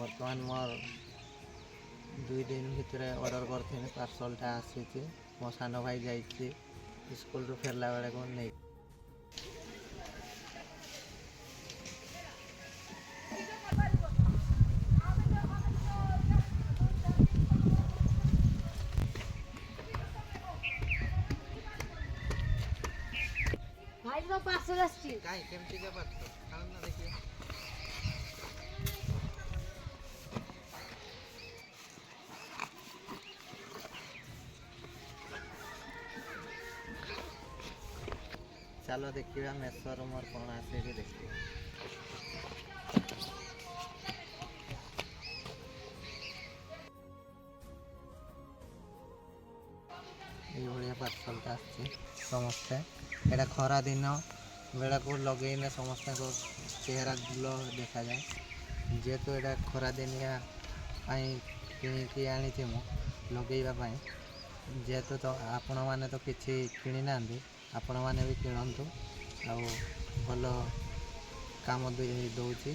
बर्तमान मोर 2 दिन भितर ऑर्डर करथिनि पार्सलटा आसीछि मो सान भाई जाइछि स्कूल रू फेरला बेले को नहीं भाई तो पार्सल आछि काई केमती के पार्सल खान ना देखिए चलो देखिए मेसर मोर कौन आसे कि देखिए ये पार्सलटा आछि समस्ते एटा खरा दिन बेला को लगेने समस्त को चेहरा ग्लो देखा जाए जेहेतु एटा खरा दिनिया कि आनी मु लगेवा जेहेतु तो आपण मैंने तो किसी किणी ना आपण मैंने भी किणतु आ भल काम दूसरी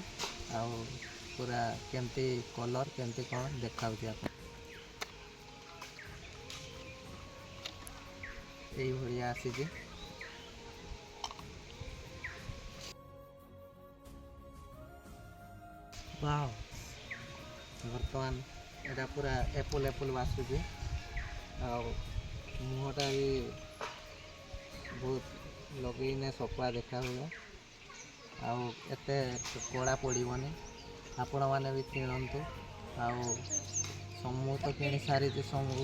आ पूरा केमती कलर केमती कौन देखा यही आसी बर्तमान एटा पूरा एप्पल एप्पल बासुची मुहटा भी बहुत लगेने सफा देखा हुए आते कड़ा पड़ोनी आपण मैंने भी किणतु समूह तो कि सारी समूह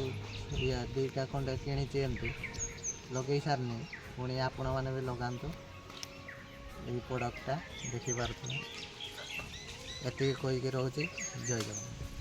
2टा खंडे कि लगे सारनी पुणी आपण मैंने भी लगातु यही प्रोडक्टा देखिपारे एति कहीकि रोचे जय जगन्नाथ।